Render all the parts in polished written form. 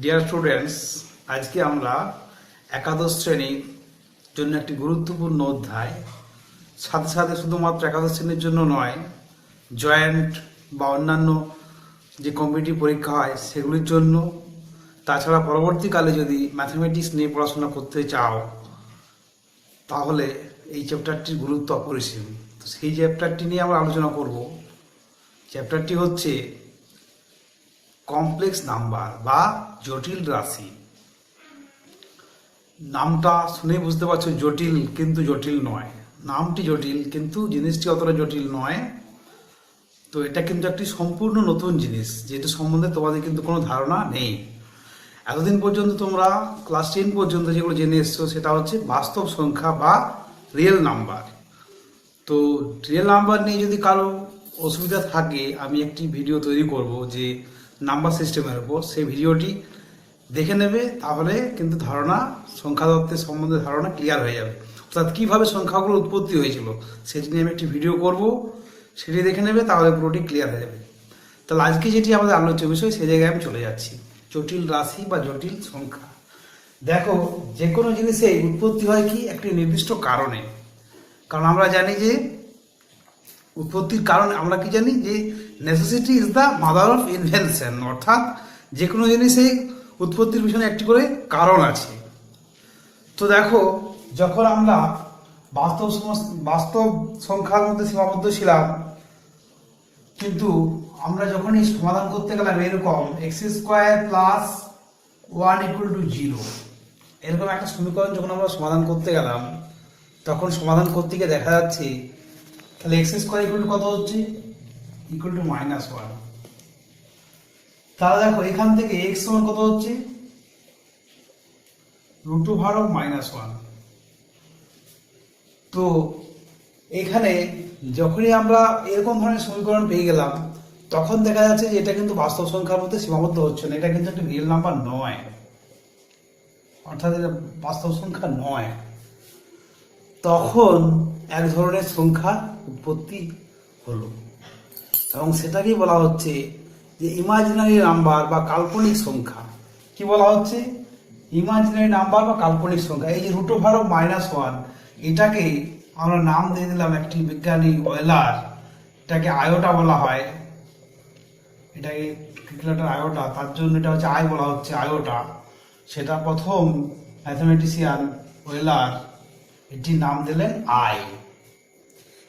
Dear students, আজকে আমরা একাদশ শ্রেণীর জন্য একটি গুরুত্বপূর্ণ অধ্যায়, সাথে সাথে শুধুমাত্র একাদশ শ্রেণীর জন্য নয়, জয়েন্ট বা অন্যান্য যে কম্পিটিটিভ পরীক্ষা হয় সেগুলির জন্য, তাছাড়া পরবর্তীকালে যদি ম্যাথমেটিক্স নিয়ে পড়াশোনা করতে চাও তাহলে এই চ্যাপ্টারটির গুরুত্ব অপরিসীম। তো সেই চ্যাপ্টারটি নিয়ে আমরা আলোচনা করব। চ্যাপ্টারটি হচ্ছে কমপ্লেক্স নাম্বার বা জটিল রাশি। নামটা শুনে বুঝতে পারছো জটিল, কিন্তু জটিল নয়। নামটি জটিল কিন্তু জিনিসটি অতটা জটিল নয়। তো এটা কিন্তু একটি সম্পূর্ণ নতুন জিনিস, যেটা সম্বন্ধে তোমাদের কিন্তু কোনো ধারণা নেই। এতদিন পর্যন্ত তোমরা ক্লাস 10 পর্যন্ত যেগুলো জেনে এসছো সেটা হচ্ছে বাস্তব সংখ্যা বা রিয়েল নাম্বার। তো রিয়েল নাম্বার নিয়ে যদি কারো অসুবিধা থাকে, আমি একটি ভিডিও তৈরি করব যে নাম্বার সিস্টেমের উপর, সেই ভিডিওটি দেখে নেবে, তাহলে কিন্তু সংখ্যা তত্ত্বের সম্বন্ধে ধারণা ক্লিয়ার হয়ে যাবে। অর্থাৎ কীভাবে সংখ্যাগুলো উৎপত্তি হয়েছিল সেটি নিয়ে আমি একটি ভিডিও করব, সেটি দেখে নেবে, তাহলে পুরোটি ক্লিয়ার হয়ে যাবে। তাহলে আজকে যেটি আমাদের আলোচ্য বিষয়, সেই জায়গায় আমি চলে যাচ্ছি। জটিল রাশি বা জটিল সংখ্যা। দেখো, যে কোনো জিনিসের উৎপত্তি হয় কি একটি নির্দিষ্ট কারণে। কারণ আমরা জানি যে উৎপত্তির কারণ আমরা কি জানি যে necessity is the mother of invention. অর্থাৎ যে কোনো জিনিসেই উৎপত্তির পিছনে একটি করে কারণ আছে। তো দেখো, যখন আমরা বাস্তব সংখ্যার মধ্যে সীমাবদ্ধ ছিলাম, কিন্তু আমরা যখনই সমাধান করতে গেলাম এরকম x² + 1 = 0, এরকম একটা সমীকরণ যখন আমরা সমাধান করতে গেলাম, তখন সমাধান করতে গিয়ে দেখা যাচ্ছে তাহলে x² কত হচ্ছে, =−1। তাহলে দেখো এখান থেকে x কত হচ্ছে, √−1। তো এখানে যখনই আমরা এরকম ধরনের সমীকরণ পেয়ে গেলাম, তখন দেখা যাচ্ছে যে এটা কিন্তু বাস্তব সংখ্যার মধ্যে সীমাবদ্ধ হচ্ছে না, এটা কিন্তু একটা রিয়েল নাম্বার নয়, অর্থাৎ এটা বাস্তব সংখ্যা নয়। তখন এক ধরনের সংখ্যার উৎপত্তি হলো, এবং সেটাকেই বলা হচ্ছে যে ইমাজিনারি নাম্বার বা কাল্পনিক সংখ্যা। কি বলা হচ্ছে? ইমাজিনারি নাম্বার বা কাল্পনিক সংখ্যা। এই যে √−1, এটাকে আমরা নাম দিয়ে দিলাম একটি বিজ্ঞানী ওয়েলার, এটাকে আয়োটা বলা হয়, এটাকে ক্যালকুলেটর আয়োটা, তার জন্য এটা হচ্ছে আই বলা হচ্ছে, আয়োটা। সেটা প্রথম ম্যাথমেটিশিয়ান ওয়েলার এটির নাম দিলেন আই,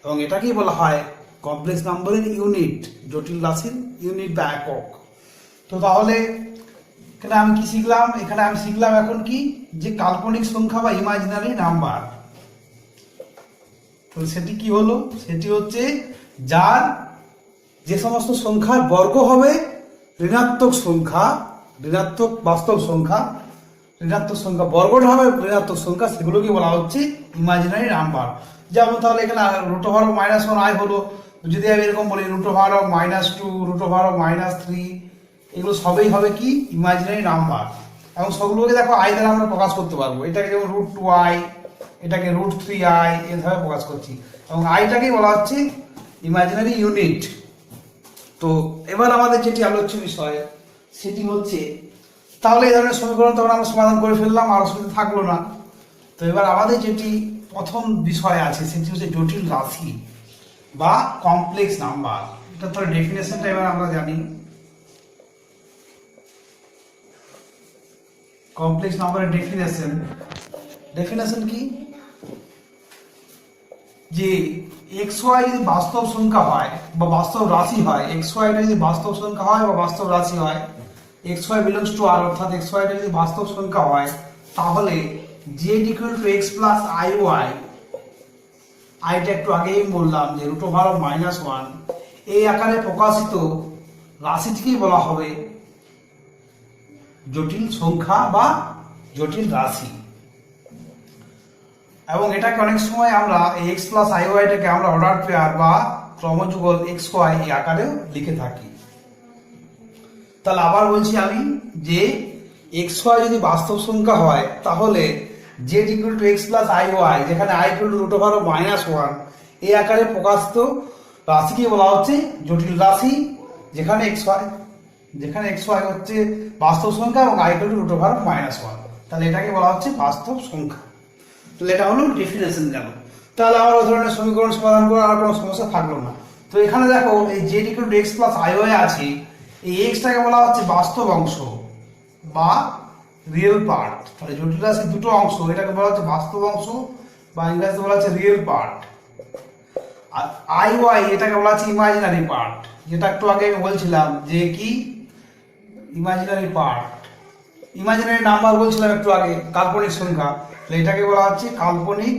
এবং এটাকেই বলা হয় কমপ্লেক্স নাম্বারের ইউনিট, জটিল রাশির ইউনিট বা একক। তো তাহলে এখানে আমি কি শিখলাম? এখানে আমি শিখলাম এখন কি, যে কাল্পনিক সংখ্যা বা ইমাজিনারি নাম্বার। তো সেটি কি হলো? সেটি হচ্ছে যার যে সমস্ত সংখ্যার বর্গ হবে ঋণাত্মক সংখ্যা, ঋণাত্মক বাস্তব সংখ্যা, ঋণাত্মক সংখ্যা বর্গটা হবে ঋণাত্মক সংখ্যা, সেগুলোকে বলা হচ্ছে ইমাজিনারি নাম্বার। যেমন তাহলে এখানে √−1i হলো, যদি আমি এরকম বলি √−2, √−3, এগুলো সবই হবে কি ইমাজিনারি নাম্বার। এবং সবগুলোকে দেখো আই দ্বারা আমরা প্রকাশ করতে পারবো। এটাকে যেমন √2i, এটাকে √3i, এভাবে প্রকাশ করছি, এবং আইটাকেই বলা হচ্ছে ইমাজিনারি ইউনিট। তো এবার আমাদের যেটি আলোচ্য বিষয় সেটি হচ্ছে, তাহলে এই ধরনের সমীকরণ তখন আমরা সমাধান করে ফেললাম, আর অসুবিধা থাকলো না। তো এবার আমাদের যেটি প্রথম বিষয় আছে সেটি হচ্ছে জটিল রাশি বা কমপ্লেক্স নাম্বার। এটা তো ডেফিনেশনটা এবার আমরা জানি। কমপ্লেক্স নাম্বারের ডেফিনেশন কি, যে xy যদি বাস্তব সংখ্যা হয় বা বাস্তব রাশি হয়, xy টা যদি বাস্তব সংখ্যা হয় বা বাস্তব রাশি হয়, xy belongs to R, অর্থাৎ xy টা যদি বাস্তব সংখ্যা হয়, তাহলে z = x + iy, আইটা একটু আগেই বললাম যে √−1, এই আকারে প্রকাশিত রাশিটিকেই বলা হবে জটিল সংখ্যা বা জটিল রাশি। এবং এটাকে অনেক সময় আমরা এই x + iy টাকে আমরা অর্ডার পেয়ার বা ক্রমযুগল xy এই আকারেও লিখে থাকি। তাহলে আবার বলছি আমি, যে xy যদি বাস্তব সংখ্যা হয়, তাহলে z = x + iy, যেখানে i = √−1, এই আকারে প্রকাশিত রাশিকে বলা হচ্ছে জটিল রাশি, যেখানে xy যেখানে এক্স ওয়াই হচ্ছে বাস্তব সংখ্যা এবং I equal to root over -1, তাহলে এটাকে বলা হচ্ছে বাস্তব সংখ্যা। তাহলে এটা হলো ডেফিনেশন গেল। তাহলে আমার ওই ধরনের সমীকরণ সমাধান করার আর কোনো সমস্যা থাকলো না। তো এখানে দেখো এই Z equal to X plus I Y আছে, এই এক্সটাকে বলা হচ্ছে বাস্তব অংশ বা রিয়েল পার্ট। তাহলে জটিল রাশির দুটো অংশ, এটাকে বলা হচ্ছে বাস্তব অংশ বা ইংরেজিতে বলা হচ্ছে রিয়েল পার্ট। আর আই ওয়াই এটাকে বলা হচ্ছে ইমাজিনারি পার্ট, যেটা একটু আগে আমি বলছিলাম যে কি ইমাজিনারি পার্ট, ইমাজিনারি নাম্বার বলছিলাম একটু আগে, কাল্পনিক সংখ্যা, এটাকে বলা হচ্ছে কাল্পনিক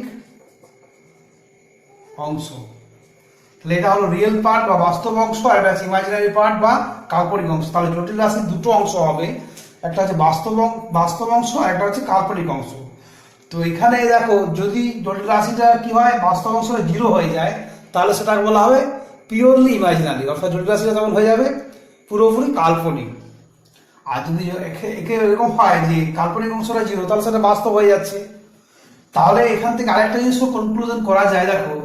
অংশ। তাহলে এটা হলো রিয়েল পার্ট বা বাস্তব অংশ, আর এটা হচ্ছে ইমাজিনারি পার্ট বা কাল্পনিক অংশ। তাহলে জটিল রাশির দুটো অংশ হবে, একটা হচ্ছে বাস্তব অংশ আর একটা হচ্ছে কাল্পনিক অংশ। তো এখানে দেখো যদি জটিল রাশিটা কি হয়, বাস্তব অংশটা 0 হয়ে যায়, তাহলে সেটাকে বলা হবে পিওরলি ইমাজিনারি, অর্থাৎ জটিল রাশিটা তখন হয়ে যাবে পুরোপুরি কাল্পনিক। আর যদি একে এরকম হয় যে কাল্পনিক অংশটা 0, তাহলে সেটা বাস্তব হয়ে যাচ্ছে। তাহলে এখান থেকে আরেকটা জিনিস কনক্লুশন করা যায়, দেখো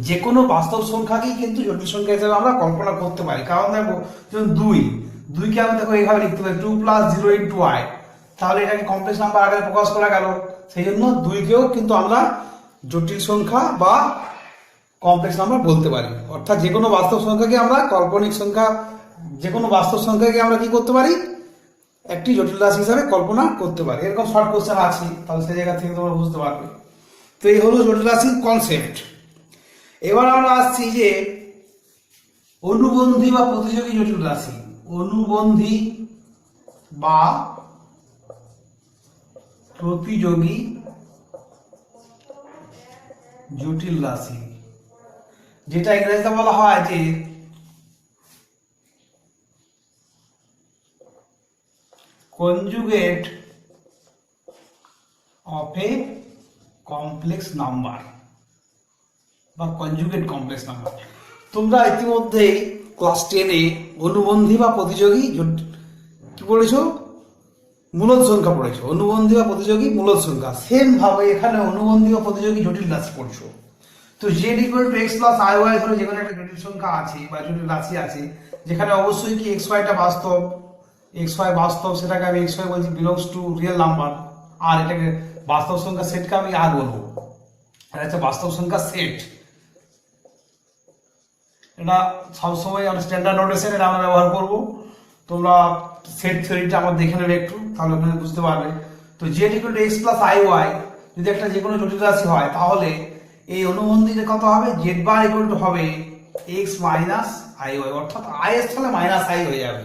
যে কোনো বাস্তব সংখ্যাকেই কিন্তু জটিল সংখ্যা হিসেবে আমরা কল্পনা করতে পারি। কারণ দেখো যেমন দুইকে আমি দেখো এইভাবে লিখতে পারি 2 + 0 * i, তাহলে এটাকে কমপ্লেক্স নাম্বার আকারে প্রকাশ করা গেল। সেই জন্য 2কেও কিন্তু আমরা জটিল সংখ্যা বা কমপ্লেক্স নাম্বার বলতে পারি। অর্থাৎ যে কোনো বাস্তব সংখ্যাকে আমরা কাল্পনিক সংখ্যা, যে কোনো বাস্তব সংখ্যাকে আমরা কি করতে পারি, একটি জটিল রাশি হিসাবে কল্পনা করতে পারি। এরকম শর্ট কোশ্চেন আছে, তাহলে সেই জায়গা থেকে তোমরা বুঝতে পারবে। তো এই হলো জটিল রাশির কনসেপ্ট। এবার আমরা আসছি যে অনুবন্ধী বা প্রতিযোগী জটিল রাশি। অনুবন্ধী বা প্রতিযোগী জটিল রাশি, যেটা ইংরেজিতে বলা হয় যে conjugate of a complex number বা কনজুগেট কমপ্লেক্স নাম্বার। তোমরা ইতিমধ্যে ক্লাস 10-এ অনুবন্ধী বা প্রতিযোগী কি পড়েছো, মূলদ সংখ্যা পড়েছো। অনুবন্ধী বা প্রতিযোগী মূলদ সংখ্যা, সেম ভাবে এখানে অনুবন্ধী বা প্রতিযোগী জটিল রাশি পড়ছো। তো Z equal to X plus I Y ধরো যেখানে একটা জটিল সংখ্যা আছে বা জটিল রাশি আছে, যেখানে অবশ্যই কি এক্স ওয়াইটা বাস্তব, এক্স ওয়াই বাস্তব, সেটাকে আমি এক্স ওয়াই বলছি বিলংস টু রিয়েল নাম্বার, আর এটাকে বাস্তব সংখ্যা সেটকে আমি আর বলবো, এটা হচ্ছে বাস্তব সংখ্যা সেট। এটা সবসময় স্ট্যান্ডার্ড নোটেশন এটা আমরা ব্যবহার করব। তোমরা সেট থিওরিটা আমার দেখে নেবে একটু, তাহলে ওখানে বুঝতে পারবে। তো Z equal to X plus I Y যদি একটা যে কোনো জটিল রাশি হয়, তাহলে এই অনুবন্ধীতে কত হবে, জেড বার ইকুয়াল টু হবে এক্স মাইনাস আই ওয়াই, অর্থাৎ আই এর স্থলে মাইনাস আই হয়ে যাবে।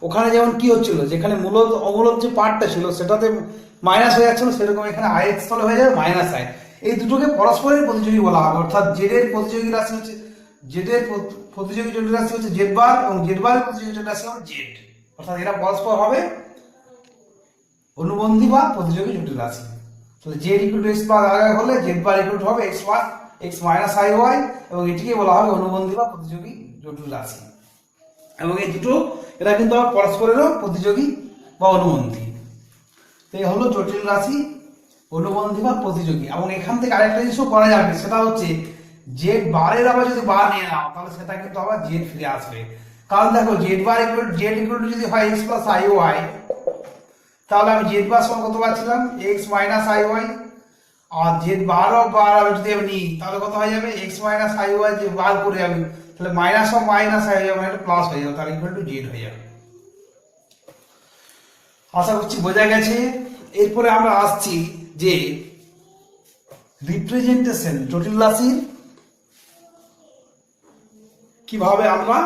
ওখানে যেমন কি হচ্ছিল, যেখানে মূলত অমূলক যে পার্টটা ছিল সেটাতে মাইনাস হয়ে যাচ্ছিল, সেরকম এখানে আই এর স্থলে হয়ে যাবে মাইনাস আই। এই দুটোকে পরস্পরের প্রতিযোগী বলা হবে, অর্থাৎ জেড এর প্রতিযোগী রাশি হচ্ছে জেড এর প্রতিযোগী জটিল রাশি হচ্ছে জেড বার এবং জেড বারের প্রতিযোগী জটিল রাশি হবে জেড, অর্থাৎ এরা পরস্পর হবে অনুবন্ধী বা প্রতিযোগী জটিল রাশি। তো Z equal to X plus I Y হলে জেড বার ইকুয়াল টু হবে এক্স মাইনাস আই ওয়াই, এবং এটিকে বলা হবে অনুবন্ধী বা প্রতিযোগী জটিল রাশি। এবং এই দুটো এরা কিন্তু আবার পরস্পরেরও প্রতিযোগী বা অনুবন্ধী। তো এই হলো জটিল রাশি, অনুবন্ধী বা প্রতিযোগী। এবং এখান থেকে আরেকটা জিনিসও করা যাবে, সেটা হচ্ছে জেড বারের আবার যদি বার নিয়ে নাও, তাহলে সেটা কিন্তু আবার জেড ফিরে আসবে। কারণ দেখো জেড ইকুয়াল টু যদি হয় এক্স প্লাস আই ওয়াই, তাহলে আমি জেড বার সমান কত পাচ্ছিলাম, এক্স মাইনাস আই ওয়াই, আর জেড বার আমি যদি আমি নিই, তাহলে কত হয়ে যাবে, এক্স মাইনাস আই ওয়াই যে বার করে আমি, তাহলে মাইনাস অফ মাইনাস হয়ে যাবে, একটা প্লাস হয়ে যাবে, তাহলে ইকুয়াল টু জেড হয়ে যাবে। আশা করছি বোঝা গেছে। এরপরে আমরা আসছি যে রিপ্রেজেন্টেশন, জটিল রাশির কিভাবে আমরা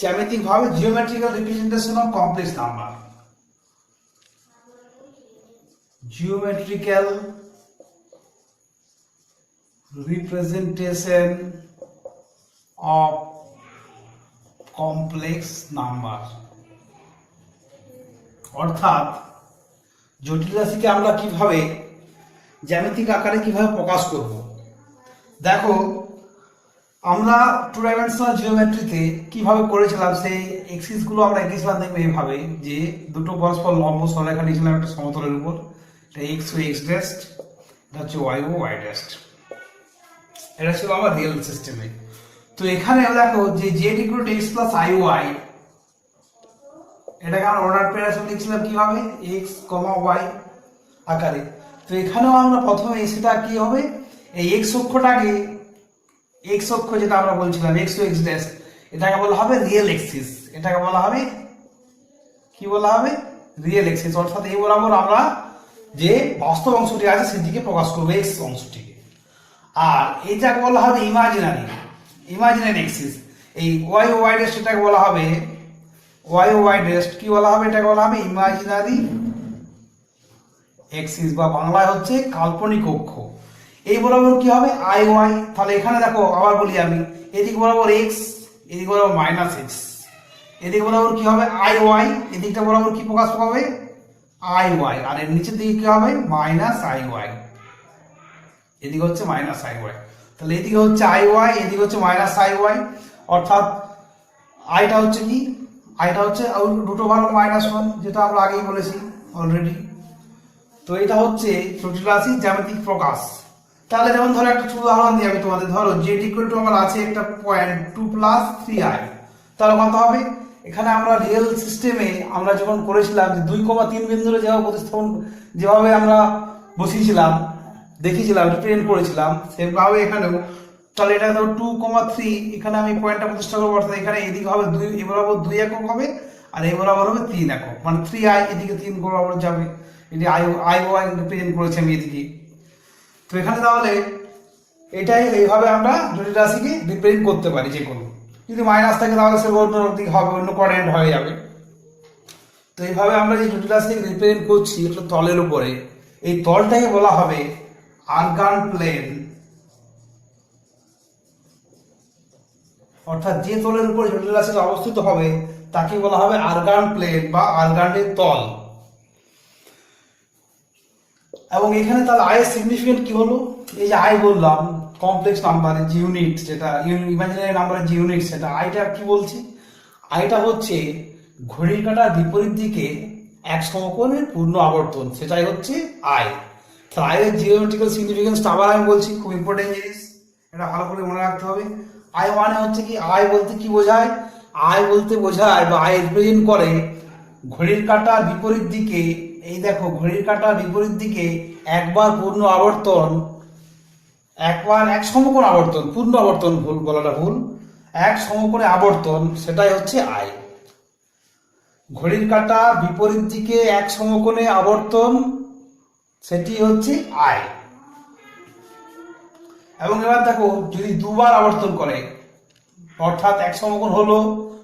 জ্যামিতিক ভাবে geometrical representation of complex number, geometrical representation of complex number, অর্থাৎ জটিল রাশিকে আমরা কিভাবে জ্যামিতিক আকারে কিভাবে প্রকাশ করব। দেখো আমরা 2 ডাইমেনশনাল জিওমেট্রিতে কিভাবে করেছিলাম, সেই এক্সিস গুলো আমরা এঁকেছিলাম, দেখবে এইভাবে যে দুটো পরস্পর লম্ব সরলরেখা নিয়েছিলাম একটা সমতলের উপর, এটা এক্স ও এক্স ড্যাশ, এটা হচ্ছে ওয়াই ও ওয়াই ড্যাশ। এটা ছিল আমার রিয়েল সিস্টেমে। তো এখানে দেখো যে Z equal to X plus I Y, এটাকে আমরা অর্ডার পেয়ার হিসেবে লিখছিলাম কিভাবে, এক্স কমা ওয়াই আকারে। তো এখানেও আমরা প্রথমে সেটা কি হবে, এই এক্স অক্ষটাকে, এক্স অক্ষ যেটা আমরা বলছিলাম এক্স টু এক্স ড্যাশ, এটাকে বলা হবে রিয়েল এক্সিস, এটাকে বলা হবে কি বলা হবে, রিয়েল এক্সিস। অর্থাৎ এই বরাবর আমরা যে বাস্তব অংশটি আছে সেটিকে প্রকাশ করবো, এক্স অংশটিকে। আর এইটাকে বলা হবে ইমাজিনারি, ইমাজিনারি এক্সিস। এই ওয়াই ও ওয়াই ড্যাশ এটাকে বলা হবে, ওয়াই ও ওয়াই ড্যাশ কি বলা হবে, এটাকে বলা হবে ইমাজিনারি এক্সিস, বা বাংলায় হচ্ছে কাল্পনিক অক্ষ। এই বরাবর কি হবে আই ওয়াই। তাহলে এখানে দেখো আবার বলি আমি, এদিক বরাবর এক্স, এদিক বরাবর মাইনাস এক্স, এদিক বরাবর কি হবে আই ওয়াই, এদিকটা বরাবর কি প্রকাশ পাবে আই ওয়াই, আর এর নিচের দিকে কি হবে মাইনাস আই ওয়াই, এদিকে হচ্ছে মাইনাস আই ওয়াই। তাহলে এদিকে হচ্ছে আই ওয়াই, এদিকে হচ্ছে মাইনাস আই ওয়াই। অর্থাৎ আইটা হচ্ছে কি, আইটা হচ্ছে রুট ওভার মাইনাস ওয়ান, যেটা আমরা আগেই বলেছি অলরেডি। তো এটা হচ্ছে জটিল রাশির জ্যামিতিক প্রকাশ। তাহলে যেমন ধরো একটা উদাহরণ দিই আমি তোমাদের, ধরো জেড ইকুয়াল টু আমার আছে একটা পয়েন্ট 2 + 3i, তাহলে কত হবে, এখানে আমরা রিয়েল সিস্টেমে আমরা যখন করেছিলাম যে 2,3 বিন্দুরে যেভাবে প্রতিস্থাপন, যেভাবে আমরা বসিয়েছিলাম, দেখেছিলাম, রিপ্রেজেন্ট করেছিলাম, সেভাবে এখানেও। তাহলে এটা ধরো 2,3, এখানে আমি পয়েন্টটা প্রতিষ্ঠা করবো, অর্থাৎ এখানে এদিকে হবে 2, এই বরাবর 2 একক হবে, আর এই বরাবর হবে 3 একক, মানে 3i, এদিকে 3 বরাবর যাবে, এটি আই ওয়াই রিপ্রেজেন্ট করেছি আমি এদিকে। তো এখানে তাহলে এটাই, এইভাবে আমরা জটিল রাশিকে রিপ্রেজেন্ট করতে পারি। যে কোনো যদি মাইনাস থাকে তাহলে সে অন্য দিকে হবে, অন্য কোঅর্ডিনেট হয়ে যাবে। তো এইভাবে আমরা যে জটিল রাশিকে রিপ্রেজেন্ট করছি একটা তলের উপরে, এই তলটাকে বলা হবে আরগান প্লেন। অর্থাৎ যে তলের উপর জটিল রাশিটা অবস্থিত হবে তাকে বলা হবে আরগান প্লেন বা আরগানের তল। এবং এখানে তাহলে আই এর সিগনিফিকেন্ট কি হলো, এই যে আই বললাম কমপ্লেক্স নাম্বারের যে ইউনিট, যেটা ইমাজিনারি নাম্বারের যে ইউনিট, সেটা আইটা কি বলছি, আইটা হচ্ছে ঘড়ির কাঁটার বিপরীত দিকে এক সমকোণের পূর্ণ আবর্তন, সেটাই হচ্ছে আই। তাহলে আই এর জিওমেট্রিক্যাল সিগনিফিকেন্সটা আবার আমি বলছি, খুব ইম্পর্টেন্ট জিনিস, এটা ভালো করে মনে রাখতে হবে। আই মানে হচ্ছে কি, আই বলতে কি বোঝায়, আই বলতে বোঝায় বা আই রিপ্রেজেন্ট করে ঘড়ির কাঁটার বিপরীত দিকে, এই দেখো ঘড়ির কাঁটার বিপরীত দিকে একবার পূর্ণ আবর্তন, একবার এক সমকোণ আবর্তন, পূর্ণ আবর্তন ভুল বলাটা ভুল, এক সমকোণে আবর্তন, সেটাই হচ্ছে আই। ঘড়ির কাঁটার বিপরীত দিকে এক সমকোণে আবর্তন, সেটি হচ্ছে আই। এবং এবার দেখো যদি দুবার আবর্তন করে, অর্থাৎ এক সমকোণ হলো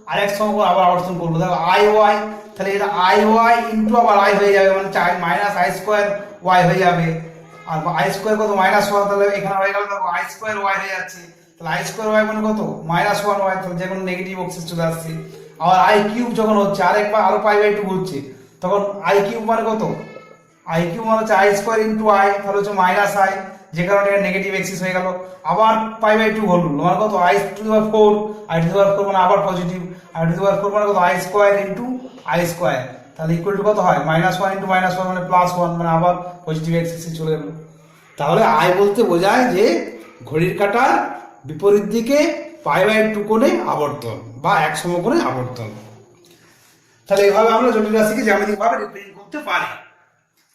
আর এক সমকোণ আবার আবর্তন করলো, দেখো আই ওয়াই, তাহলে এটা আই ওয়াই ইন্টু আবার আই হয়ে যাবে, মানে মাইনাস আই স্কোয়ার ওয়াই হয়ে যাবে। আর আই স্কোয়ার কত মাইনাস ওয়ান, তাহলে এখানে হয়ে গেল দেখো আই স্কোয়ার ওয়াই হয়ে যাচ্ছে। তাহলে আই স্কোয়ার ওয়াই মানে কত -1 ওয়াই, তাহলে যে কোনো নেগেটিভ অক্সিস চলে আসছে। আবার আই কিউব যখন হচ্ছে আরেকবার আরো π/2 ঘুরছে, তখন আই কিউব মানে কত, আই কিউব মানে হচ্ছে আই স্কোয়ার ইন্টু আই, তাহলে হচ্ছে মাইনাস আই, যে কারণে এটা নেগেটিভ এক্সিস হয়ে গেল। আবার π/2 হলো মানে কত i to the power 4, i to the power 4 মানে আবার positive, i to the power 4 মানে কত i square into i square, তাহলে ইকুয়াল টু কত হয় -1 ইন্টু -1 মানে +1, মানে আবার পজিটিভ এক্সিসে চলে গেল। তাহলে আই বলতে বোঝায় যে ঘড়ির কাঁটার বিপরীত দিকে π/2 কোণে আবর্তন বা এক সমকোণে আবর্তন। তাহলে এইভাবে আমরা জটিল রাশিকে জ্যামিতিক ভাবে রিপ্রেজেন্ট করতে পারি।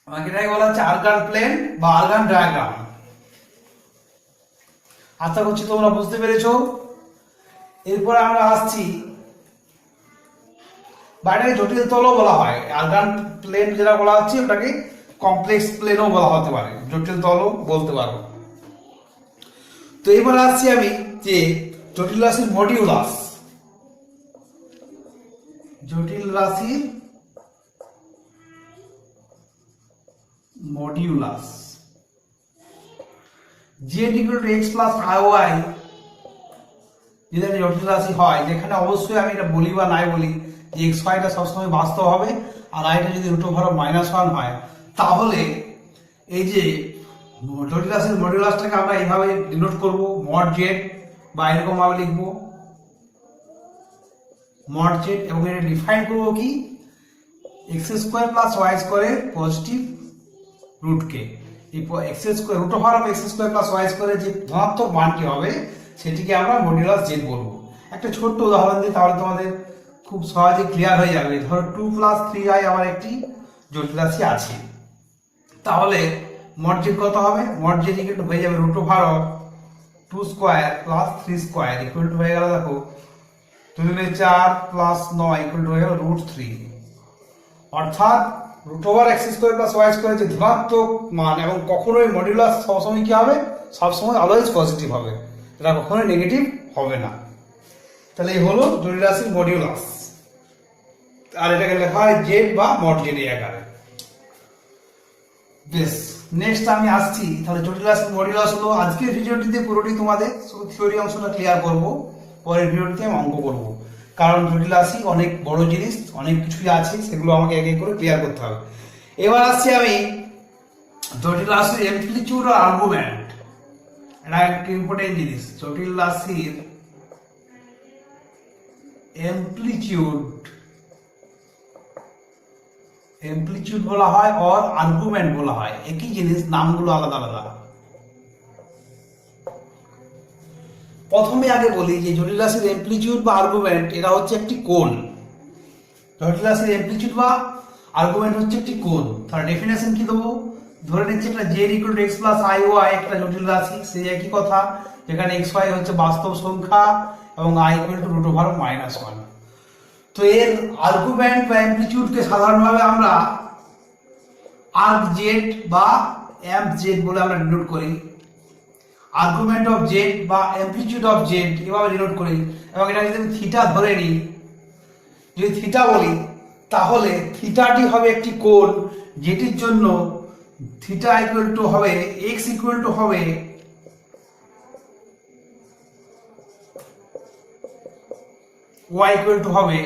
আমাকে এটাই বলা হচ্ছে আরগান প্লেন বা আরগান ডায়াগ্রাম। আশা করছি তোমরা বুঝতে পেরেছো। এরপরে আমরা আসছি, বাইরে জটিল তলও বলা হয়, আরগান প্লেন যেটা বলা হচ্ছে ওটাকে কমপ্লেক্স প্লেনও বলা হতে পারে, জটিল তলও বলতে পারবো। তো এবার আসছি আমি যে জটিল রাশির মডিউলাস, জটিল রাশির মডিউলাস, z = x + iy যদি একটা জটিল রাশি হয়, যেখানে অবশ্যই আমি এটা বলি বা নাই বলি যে x y টা সবসময় বাস্তব হবে আর i টা যদি √1 হয়, তাহলে এই যে জটিল রাশির মডিউলাসটাকে আমরা এইভাবে ডিনোট করব, মড z, বা এরকম ভাবে লিখবো মড z, এবং এটা ডিফাইন করব কি x² + y² এর পজিটিভ রুটকে, এই x² √x² + y² এর যে ধনাত্মক মানটি হবে সেটিকে আমরা মডিউলাস z বলবো। একটা ছোট্ট উদাহরণ দিই, তাহলে তোমাদের খুব সহজে ক্লিয়ার হয়ে যাবে। ধরো 2 + 3i আমার একটি জটিল রাশি আছে, তাহলে মড জেড কত হবে? মড জেড ইকুয়াল হয়ে যাবে √2² + 3² ইকুয়াল টু হয়ে গেল, দেখো 2×4 + 9 ইকুয়াল টু হয়ে গেল √3। অর্থাৎ √x² + y² যে ধনাত্মক মান, এবং কখনোই মডুলাস সবসময় কি হবে? সবসময় অলওয়েজ পজিটিভ হবে, এটা কখনোই নেগেটিভ হবে না। তাহলে এই হলো জটিল রাশির মডিউলাস, আর এটাকে লেখা হয় জেড বা মড জেড আকারে। বেশ, নেক্সট আমি আসছি। তাহলে জটিল রাশির মডিউলাস হলো। আজকের ভিডিওটিতে পুরোটি তোমাদের শুধু থিওরি অংশটা ক্লিয়ার করব, পরের ভিডিওটিতে আমি অঙ্ক করব, কারণ জটিল রাশি অনেক বড় জিনিস, অনেক কিছুই আছে, সেগুলো আমাকে এক এক করে ক্লিয়ার করতে হবে। এবার আসছি আমি জটিল রাশির অ্যামপ্লিটিউড আর আর্গুমেন্ট। এটা একটা ইম্পর্টেন্ট জিনিস। জটিল রাশির অ্যামপ্লিটিউড বলা হয় আর আর্গুমেন্ট বলা হয়, একই জিনিস, নামগুলো আলাদা আলাদা। প্রথমে আগে বলি যে জটিল রাশির অ্যামপ্লিটিউড বা আর্গুমেন্ট এটা হচ্ছে একটি কোণ। জটিল রাশির অ্যামপ্লিটিউড বা আর্গুমেন্ট হচ্ছে একটি কোণ। তার ডেফিনেশন কি দেবো? ধরে নিচ্ছি একটা z = x + iy একটা জটিল রাশি, সেই একই কথা, যেখানে xy হচ্ছে বাস্তব সংখ্যা এবং i = √−1। তো এর আর্গুমেন্ট বা অ্যামপ্লিটিউডকে সাধারণভাবে আমরা আর্গ জেড বা অ্যাম্প জেড বলে আমরা ডিনোট করি। আর্গুমেন্ট অফ জেড বা অ্যামপ্লিটিউড অফ জেড এভাবে ডিনোট করি। এবং এটা যদি আমি থিটা ধরে নিই, যদি থিটা বলি, তাহলে থিটাটি হবে একটি কোণ, যেটির জন্য থিটা ইকুয়াল টু হবে x ইকুয়াল টু হবে y ইকুয়াল টু হবে,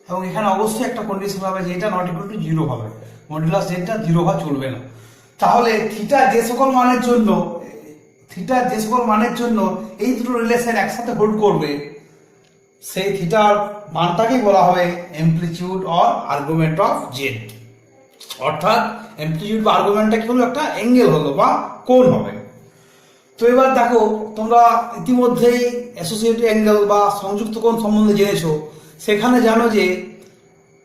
এবং এখানে অবশ্যই একটা কন্ডিশন হবে যে এটা নট ইকুয়াল টু 0 হবে, মডুলাস জেডটা 0 হওয়া চলবে না। তাহলে থিটা যে সকল মানের জন্য এই দুটো রিলেশন একসাথে হোল্ড করবে, সেই থিটার মানটাকেই বলা হবে amplitude or argument of Z. অর্থাৎ অ্যামপ্লিটিউড বা আর্গুমেন্টটা কি হলো? একটা অ্যাঙ্গেল হলো বা কোণ হবে। তো এবার দেখো, তোমরা ইতিমধ্যেই অ্যাসোসিয়েটেড অ্যাঙ্গেল বা সংযুক্ত কোণ সম্বন্ধে জেনেছো। সেখানে জানো যে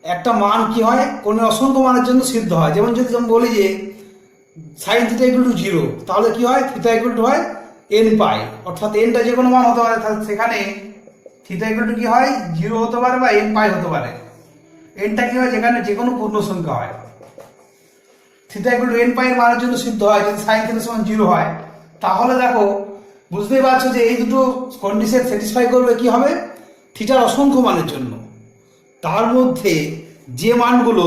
একটা মান কি হয়? কোণের অসংখ্য মানের জন্য সিদ্ধ হয়। যেমন যদি আমি বলি যে sin θ = 0, তাহলে কি হয়? θ = হয় nπ, অর্থাৎ nটা যে কোনো মান হতে পারে, তাহলে সেখানে θ = কি হয়? 0 হতে পারে বা nπ হতে পারে। nটা কি হয়? যেখানে যে কোনো পূর্ণ সংখ্যা হয়। θ = nπ এর মানের জন্য সিদ্ধ হয় যদি sin θ = 0 হয়। তাহলে দেখো, বুঝতেই পারছো যে এই দুটো কন্ডিশন স্যাটিসফাই করবে কি হবে? থিটার অসংখ্য মানের জন্য। তার মধ্যে যে মানগুলো,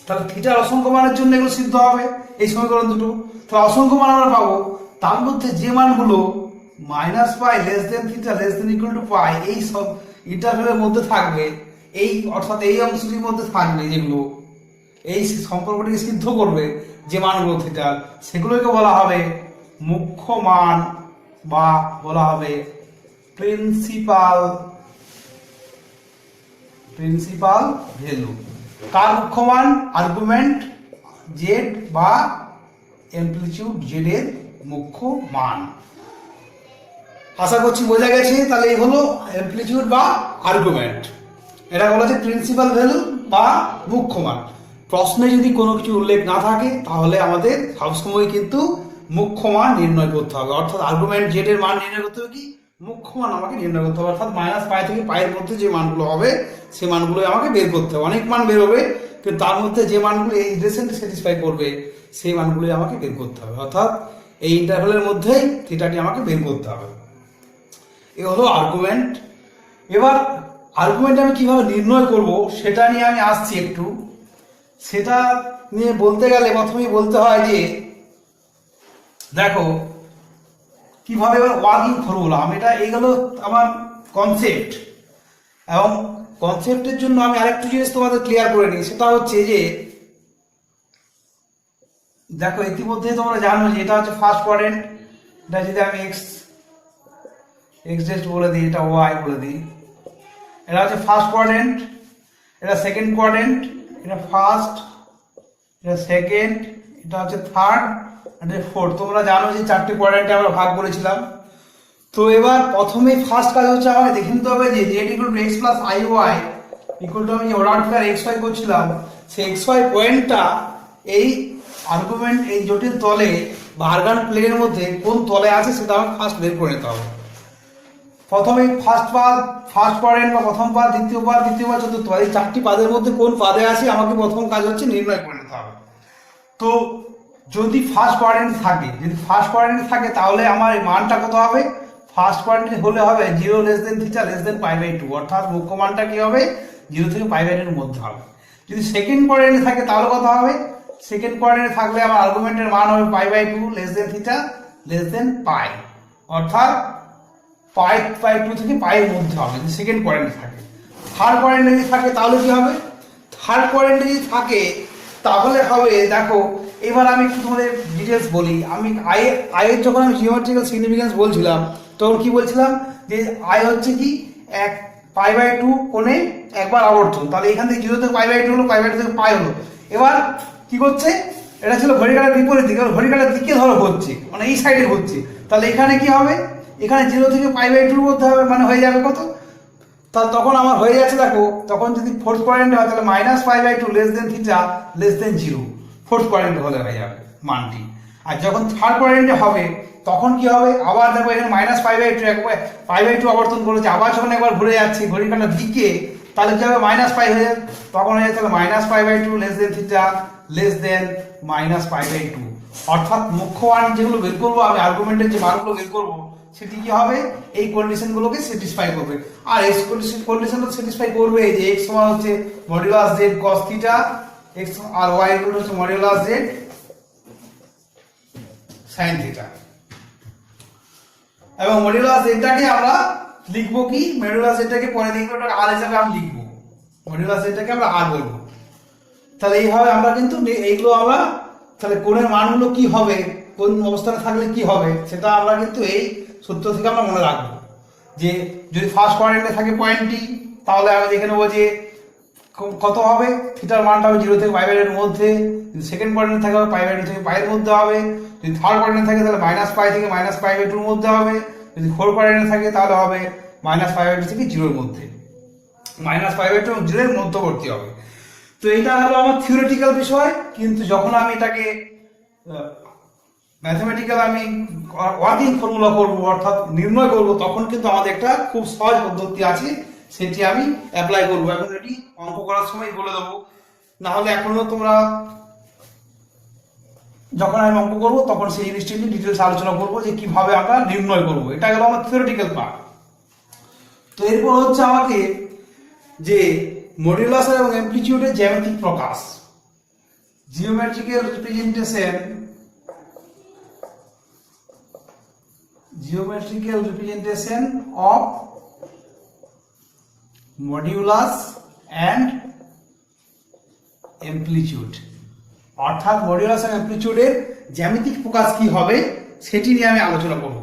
তাহলে থিটার অসংখ্য মানের জন্য এগুলো সিদ্ধ হবে এই সমীকরণ দুটো। তাহলে অসংখ্য মান আমরা পাবো, তার মধ্যে যে মানগুলো -π θ < π এই সব ইন্টারভ্যালের মধ্যে থাকবে, এই অর্থাৎ এই অংশটির মধ্যে থাকবে, যেগুলো এই সম্পর্কটিকে সিদ্ধ করবে, যে মানগুলো থিটার, সেগুলোকে বলা হবে মুখ্য মান বা বলা হবে প্রিন্সিপাল ভ্যালু। কার মুখ্য মান? আর্গুমেন্ট জেড বা অ্যামপ্লিটিউড জেড এর মুখ্য মান। আশা করছি বোঝা গেছে। তাহলে এই হলো অ্যামপ্লিটিউড বা আর্গুমেন্ট, এটা বলা হচ্ছে প্রিন্সিপাল ভ্যালু বা মুখ্য মান। প্রশ্নে যদি কোনো কিছু উল্লেখ না থাকে, তাহলে আমাদের সবসময় কিন্তু মুখ্য মান নির্ণয় করতে হবে। অর্থাৎ আর্গুমেন্ট জেড এর মান নির্ণয় করতে হবে, কি মুখ্য মান আমাকে নির্ণয় করতে হবে। অর্থাৎ -π থেকে π এর মধ্যে যে মানগুলো হবে, সেই মানগুলো আমাকে বের করতে হবে। অনেক মান বের হবে, কিন্তু তার মধ্যে যে মানগুলো এই রিলেশনকে স্যাটিসফাই করবে, সেই মানগুলোই আমাকে বের করতে হবে। অর্থাৎ এই ইন্টারভ্যালের মধ্যেই থিটাটি আমাকে বের করতে হবে। এ হলো আর্গুমেন্ট। এবার আর্গুমেন্ট আমি কিভাবে নির্ণয় করব সেটা নিয়ে আমি আসছি একটু। সেটা নিয়ে বলতে গেলে প্রথমেই বলতে হয় যে দেখো কিভাবে এবার ওয়ার্কিং ফর্মুলা, আমি এটা এইগুলো আমার কনসেপ্ট, এবং কনসেপ্টের জন্য আমি আরেকটু জিনিস তোমাদের ক্লিয়ার করে নিই। সেটা হচ্ছে যে দেখো, ইতিমধ্যে তোমরা জানো যে এটা হচ্ছে ফার্স্ট কোয়াড্রেন্ট। এটা যদি আমি এক্স বলে দিই, এটা ওয়াই বলে দিই, এটা হচ্ছে ফার্স্ট কোয়াড্রেন্ট, এটা সেকেন্ড কোয়াড্রেন্ট, এটা ফার্স্ট, এটা সেকেন্ড, এটা হচ্ছে থার্ড, এটা ফোর্থ। তোমরা জানো যে 4টে কোয়াড্রেন্টে আমরা ভাগ করেছিলাম। তো এবার প্রথমেই ফার্স্ট কাজ হচ্ছে আমাকে দেখে নিতে হবে যে Z equal to X plus I Y equal to আমি যে অর্ডার ফেয়ার এক্স ওয়াই করছিলাম সেই এক্স ওয়াই পয়েন্টটা এই আর্গুমেন্ট এই জটিল তলে বা আর্গান প্লেনের মধ্যে কোন তলে আছে সেটা আমাকে ফার্স্ট বের করে নিতে হবে। প্রথমে ফার্স্ট কোয়াড্রেন্ট বা প্রথম পাদ, দ্বিতীয় পাদ, চতুর্থ পাদ, এই চারটি পাদের মধ্যে কোন পাদে আছে আমাকে প্রথম কাজ হচ্ছে নির্ণয় করে নিতে হবে। তো যদি ফার্স্ট কোয়াড্রেন্ট থাকে তাহলে আমার এই মানটা কত হবে? ফার্স্ট কোয়াড্রেন্ট হলে হবে 0 less than theta less than π/2, অর্থাৎ মুখ্য মানটা কি হবে 0 থেকে π/2 এর মধ্যে হবে। যদি সেকেন্ড কোয়াড্রেন্টে থাকে তাহলে কত হবে? সেকেন্ড কোয়াড্রেন্টে থাকলে আমার আর্গুমেন্টের মান হবে π/2 less than theta less than π, অর্থাৎ π/2 থেকে π এর মধ্যে হবে যদি সেকেন্ড কোয়াড্রেন্টে থাকে। থার্ড কোয়াড্রেন্টে যদি থাকে তাহলে কি হবে? থার্ড কোয়াড্রেন্টে যদি থাকে তাহলে হবে, দেখো এবার আমি একটু তোমাদের ডিটেলস বলি। আমি আয়ের যখন আমি জিওমেট্রিক্যাল সিগনিফিকেন্স বলছিলাম তখন কি বলছিলাম যে আই হচ্ছে কি এক π/2 কোণে একবার আবর্তন, তাহলে এখান থেকে 0 থেকে π/2 হলো, π/2 থেকে π হলো। এবার কি করছে, এটা ছিল ঘড়িকাঁটার বিপরীত দিকে, ঘড়িকাঁটার দিকে ধরো হচ্ছে মানে এই সাইডে হচ্ছে, তাহলে এখানে কি হবে? এখানে 0 থেকে π/2 মধ্যে হবে, মানে হয়ে যাবে কত? তাহলে তখন আমার হয়ে যাচ্ছে, দেখো তখন যদি ফোর্থ কোয়াড্রেন্টে হয় তাহলে -π/2 less than theta less than 0 fourth কোয়াড্রেন্টে হলে হয়ে যাবে মানটি। আর যখন থার্ড কোয়াড্রেন্টে হবে তখন কি হবে? আবার দেখো এখানে -π/2 একবার π/2 আবর্তন করেছে, আবার যখন একবার ঘুরে যাচ্ছে ঘড়ির কাঁটার দিকে তাহলে কি হবে? -π হয়ে যাবে, তখন হয়ে যাচ্ছে -π/2 less than theta less than -π/2, অর্থাৎ মুখ্য মান যেগুলো বের করবো আমি, আর্গুমেন্টের যে মানগুলো বের করবো সেটি কি হবে? এই কন্ডিশনগুলোকে স্যাটিসফাই করবে। আর এই কন্ডিশনটা স্যাটিসফাই করবে যে x সমান হচ্ছে modulus z cos theta, x আর y ইকুয়াল হচ্ছে মডুলাস z sin থিটা। এবং মডুলাস z টাকে আমরা লিখবো কি? মডুলাস z টাকে পরে দেখবো ওটা r হিসেবে আমি লিখবো, মডুলাস z টাকে আমরা r বলবো। তাহলে এইভাবে আমরা কিন্তু এইগুলো আমরা, তাহলে কোণের মানগুলো কি হবে, কোন অবস্থানে থাকলে কি হবে সেটা আমরা কিন্তু এই সূত্র থেকে আমরা মনে রাখবো। যে যদি ফার্স্ট কোয়াড্রেন্টে থাকে পয়েন্টটি তাহলে আমি দেখে নেবো যে কত হবে, থিটার মানটা হবে 0 থেকে π/2 এর মধ্যে। যদি সেকেন্ড কোয়াড্রেন্টে থাকে π/2 থেকে π এর মধ্যে হবে। যদি থার্ড কোয়াড্রেন্টে থাকে তাহলে -π থেকে -π/2 এর মধ্যে হবে। যদি ফোর্থ কোয়াড্রেন্টে থাকে তাহলে হবে -π/2 থেকে 0 এর মধ্যে, -π/2 এবং 0 এর মধ্যবর্তী হবে। তো এটা হলো আমার থিওরিটিক্যাল বিষয়, কিন্তু যখন আমি এটাকে ম্যাথমেটিক্যাল আমি ওয়ার্কিং ফর্মুলা করবো অর্থাৎ নির্ণয় করবো, তখন কিন্তু আমাদের একটা খুব সহজ পদ্ধতি আছে, সেটি আমি অ্যাপ্লাই করবো। এখন এটি অঙ্ক করার সময় বলে দেবো, না হলে এখনো তোমরা যখন আমি অঙ্ক করবো তখন সেই জিনিসটি নিয়ে ডিটেলস আলোচনা করবো যে কিভাবে আমরা নির্ণয় করবো। এটা গেল আমার থিওরিটিক্যাল পার্ট। তো এরপর হচ্ছে আমাকে যে মডুলাস এবং অ্যামপ্লিটিউডের জ্যামিতিক প্রকাশ, geometrical representation of modulus and amplitude, অর্থাৎ মডিউলাস এবং অ্যামপ্লিটিউডের জ্যামিতিক প্রকাশ কি হবে সেটি নিয়ে আমি আলোচনা করব।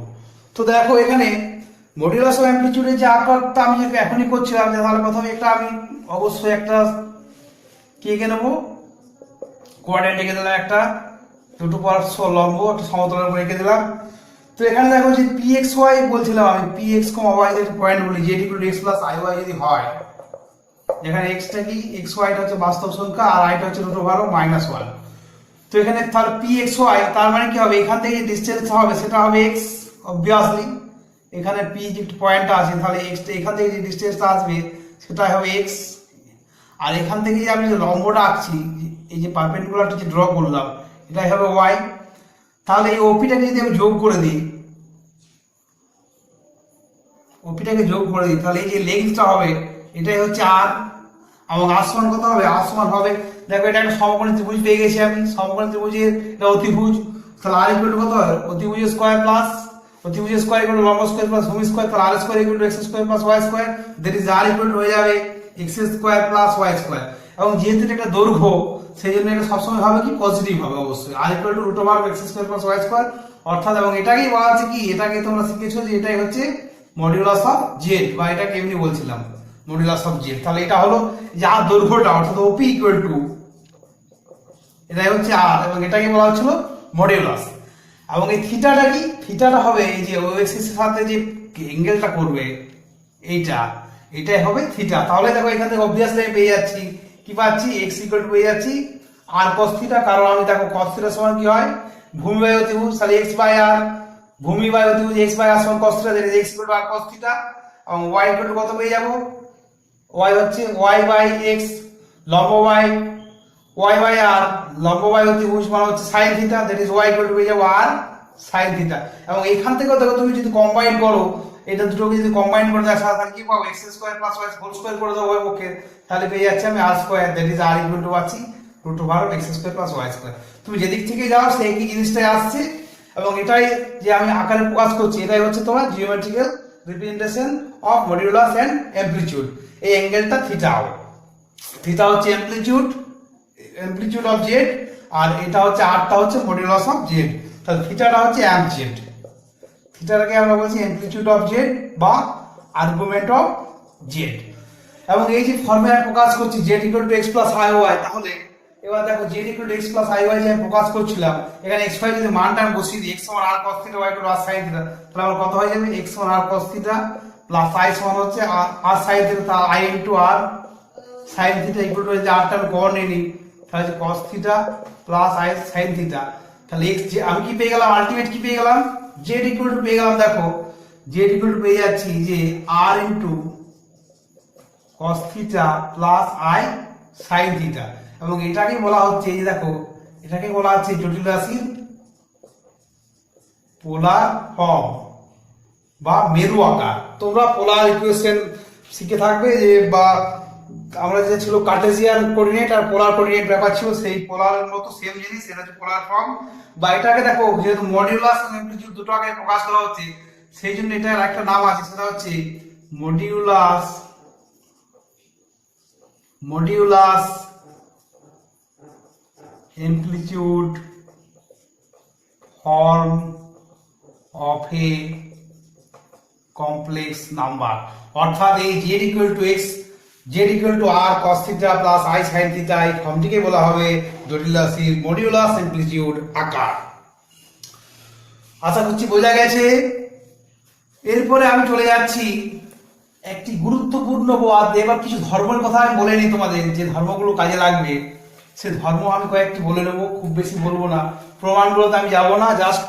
তো দেখো এখানে মডিউলাস এবং অ্যামপ্লিটিউডের যে আকারটা আমি এখনই করছিলাম, তাহলে প্রথমে একটা আমি অবশ্যই একটা কি এঁকে নেবো, কোয়াড্রেন্ট এঁকে দিলাম, একটা দুটো পার্শ্ব লম্ব একটা সমতলের উপর এঁকে দিলাম। তো এখানে দেখো যে pxy বলছিলাম আমি, px, y এর পয়েন্ট বলি, z = x + iy যদি হয়, এখানে x টা কি, xy টা হচ্ছে বাস্তব সংখ্যা আর i টা হচ্ছে √1 তো এখানে তার pxy তার মানে কি হবে, এখান থেকে যে ডিসটেন্স হবে সেটা হবে x অবভিয়াসলি, এখানে p যে পয়েন্টটা আছে তাহলে x এখান থেকে যে ডিসটেন্সটা আসবে সেটা হবে x, আর এখান থেকে যে আমি যে লম্বটা আঁকছি এই যে পারপেন্ডিকুলারটা যে ড্র করলাম এটাই হবে y। তাহলে এই ওপিটাকে যদি আমি যোগ করে দিই, তাহলে এই যে লেন্থটা হবে এটাই হচ্ছে r, এবং r সমান কত হবে, r সমান হবে, দেখো এটা একটা সমকোণী ত্রিভুজ পেয়ে গেছি আমি, সমকোণী ত্রিভুজের এটা অতিভুজ, তাহলে r = কত হয়, অতিভুজের স্কয়ার প্লাস অতিভুজের স্কয়ার = লম্ব স্কয়ার প্লাস ভূমি স্কয়ার, তাহলে r² = x² + y² that is r = হয়ে যাবে x² + y²। এবং যেহেতু এটা দৈর্ঘ্য সেই জন্য এটা সবসময় হবে কি পজিটিভ হবে অবশ্যই, r = √x² + y², অর্থাৎ এবং এটাকেই বলা আছে কি, এটাকে তোমরা শিখেছো যে এটাই হচ্ছে মডুলাস অফ z, বা এটাকে এমনি বলছিলাম মডুলাস অফ z। তাহলে এটা হলো যে r দৈর্ঘ্যটা, অর্থাৎ OP = এটাই হচ্ছে r, এবং এটাকে বলা হচ্ছিল মডুলাস। এবং এই থিটাটা কি, থিটাটা হবে এই যে ও এক্সিস এর সাথে যে অ্যাঙ্গেলটা করবে এটাই হবে থিটা। তাহলে দেখো এখান থেকে অবভিয়াসলি আমি পেয়ে যাচ্ছি, কি পাচ্ছি, এক্স ইকুয়াল টু পেয়ে যাচ্ছি আর কস থিটা। কারণ আমি দেখো কস থিটা সমান কি হয়, ভূমি বাই অতিভুজ, তাহলে এক্স বাই আর, ভূমি বাই অতিভুজ এক্স বাই আর সমান কস থিটা, যেটা X equal to R cos theta. এবং ওয়াই ইকুয়াল টু কত পেয়ে যাবো, ওয়াই হচ্ছে ওয়াই বাই এক্স লম্ব বাই ওয়াই বাই আর লম্ব বাই অতিভুজ মানে হচ্ছে sine theta, that is Y equal to পেয়ে যাবো আর সাইন থিটা। এবং এখান থেকেও দেখো তুমি যদি কম্বাইন করো, এটা দুটোকে যদি কম্বাইন করে দাও তাহলে কি পাবো, x square plus y whole square করে দাও উভয় পক্ষে, তাহলে পেয়ে যাচ্ছে আমি r square, that is r equal to পাচ্ছি root over x square plus y square. তুমি যেদিক থেকে যাও সেই একই জিনিসটাই আসছে। এবং এটাই যে আমি আকারে প্রকাশ করছি, এটাই হচ্ছে তোমার geometrical representation of modulus and amplitude. এই অ্যাঙ্গেলটা থিটা হবে, থিটা হচ্ছে অ্যামপ্লিটিউড অফ জেড, আর এটা হচ্ছে আরটা হচ্ছে মডিউলাস অফ জেড। তাহলে থিটাটা হচ্ছে অ্যাম্প জেড, থিটাটাকে আমরা বলছি অ্যামপ্লিটিউড অফ জেড বা আর্গুমেন্ট অফ জেড। এবং এই যে ফর্মুলা প্রকাশ করছি Z equal to X plus I Y, তাহলে এবার দেখো Z equal to X plus I Y যে আমি প্রকাশ করছিলাম, এখানে এক্স ওয়াই যদি মানটা আমি বসিয়ে দিই, এক্স সমান r cos theta y equal to r sin theta, তাহলে আমার কত হয়ে যাবে, এক্স সমান r cos theta plus i সমান হচ্ছে আর সাইন থিটা, তাহলে i into r sin theta equal to যে আরটা আমি কমন নিয়ে নিই, তাহলে হচ্ছে cos theta plus i sine theta. তাহলে এক্স যে আমি কি পেয়ে গেলাম, আলটিমেট কি পেয়ে গেলাম, জেড ইকুয়াল টু পেয়ে গেলাম, দেখো জেড ইকুয়াল টু পেয়ে যাচ্ছি যে r into cos theta plus i sin theta. এবং এটাকে বলা হচ্ছে, এই যে দেখো এটাকে বলা হচ্ছে জটিল রাশির পোলার ফর্ম বা মেরু আকার। তোমরা পোলার ইকুয়েশন শিখে থাকবে যে, বা আমরা যে ছিল কার্টেসিয়ান কোঅর্ডিনেট আর পোলার কোঅর্ডিনেট ব্যাপার ছিল, সেই পোলারের মতো সেম জিনিস, এটা হচ্ছে পোলার ফর্ম। বা এটাকে দেখো যেহেতু মডিউলাস এবং অ্যামপ্লিটিউড দুটো আগে প্রকাশ করা হচ্ছে, সেই জন্য এটার একটা নাম আছে, সেটা হচ্ছে modulus amplitude form of a complex number. অর্থাৎ এই Z equal to X, Z equal to R cos theta plus i sine theta, এই ফর্মটিকে বলা হবে জটিল রাশির মডিউলাস অ্যামপ্লিটিউড আকার। আশা করছি বোঝা গেছে। এরপরে আমি চলে যাচ্ছি একটি গুরুত্বপূর্ণ বাদ, এবার কিছু ধর্মের কথা আমি বলে নিই তোমাদের, যে ধর্মগুলো কাজে লাগবে সে ধর্ম আমি কয়েকটি বলে নেবো, খুব বেশি বলবো না, প্রমাণগুলোতে আমি যাবো না, জাস্ট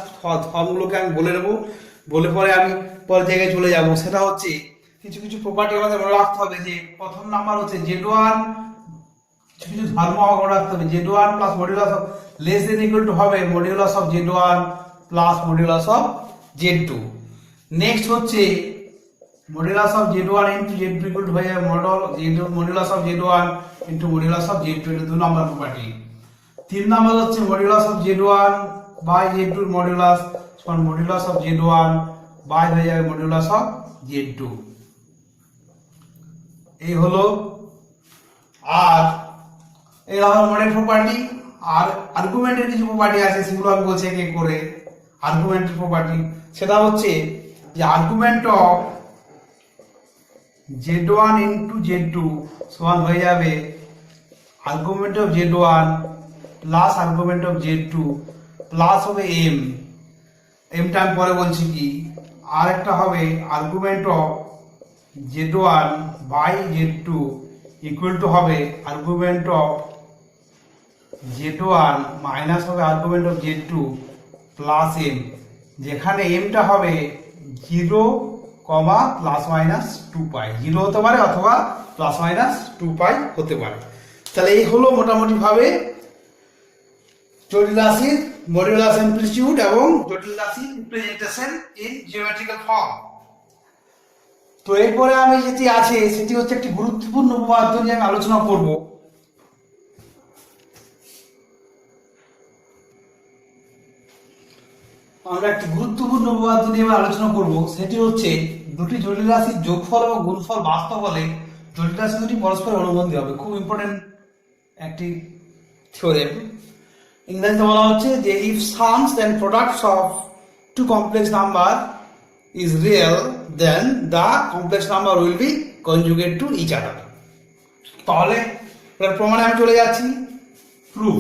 ধর্মগুলোকে আমি বলে নেবো, বলে পরে আমি পরের জায়গায় চলে যাব। সেটা হচ্ছে কিছু কিছু প্রপার্টি আমাদের মনে রাখতে হবে। যে প্রথম নাম্বার হচ্ছে জেড ওয়ান, কিছু কিছু ধর্ম আমাকে মনে রাখতে হবে, z one plus modulus of less then equal to হবে modulus of z one plus modulus of z two. Next হচ্ছে modulus of z1 into z2 equal to হয়ে যাবে modulus of z1 into modulus of z2, এটা 2 নম্বর property. 3 নম্বর হচ্ছে modulus of z1 by z2 এর modulus সমান modulus of z1 by হয়ে যাবে modulus of z2। এই হলো। আর এই হলো মডেল প্রপার্টি। আর আর্গুমেন্টের কিছু প্রপার্টি আছে, সেগুলো আমি বলছি এক এক করে। আর্গুমেন্টের প্রপার্টি সেটা হচ্ছে যে argument of z1 into z2 সমান হয়ে যাবে argument of z1 plus argument of z2 plus হবে m, এমটা আমি পরে বলছি কি। আর একটা হবে argument of z1 by z2 equal to হবে আর্গুমেন্ট অফ z1 মাইনাস হবে argument of z2 plus m, যেখানে mটা হবে 0, প্লাস মাইনাস 2 পাই, 0 হতে পারে অথবা প্লাস মাইনাস 2 পাই হতে পারে। তাহলে এই হলো মোটামুটি ভাবে জটিল রাশির মডিউলাস অ্যামপ্লিটিউড এবং জটিল রাশির রিপ্রেজেন্টেশন ইন জিওমেট্রিক্যাল ফর্ম। তো এরপরে আমি যেটি আছে সেটি হচ্ছে একটি গুরুত্বপূর্ণ উপপাদ্য নিয়ে আমি আলোচনা করব। আমরা একটি গুরুত্বপূর্ণ উপপাদ্য নিয়ে আলোচনা করব, সেটি হচ্ছে দুটি জটিল রাশির যোগফল এবং গুণফল বাস্তব হলে জটিল রাশি দুটি পরস্পর অনুবন্ধী হবে। খুব ইম্পর্টেন্ট একটি থিওরেম। ইংরেজিতে বলা হচ্ছে যে if sums and products of two complex number is real then the complex number will be conjugate to each other. তাহলে প্রমাণে আমি চলে যাচ্ছি। প্রুফ